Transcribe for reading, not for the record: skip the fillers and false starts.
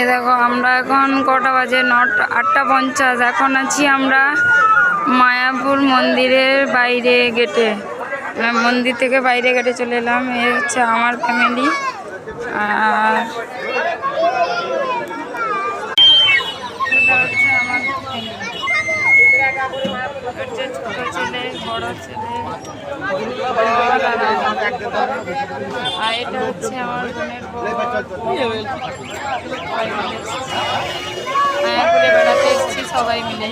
এ দেখো আমরা এখন কটা বাজে 8:50। এখন আছি আমরা মায়াপুর মন্দিরের বাইরে গেটে, মন্দির থেকে বাইরে গেটে চলে এলাম। এ হচ্ছে আমার ফ্যামিলি, আর এটা হচ্ছে আমার ফ্যামিলি, ছোট ছেলে, বড় ছেলে, আর এটা হচ্ছে আমার বোনের মায়াপুরে বেড়াতে এসেছি সবাই মিলে।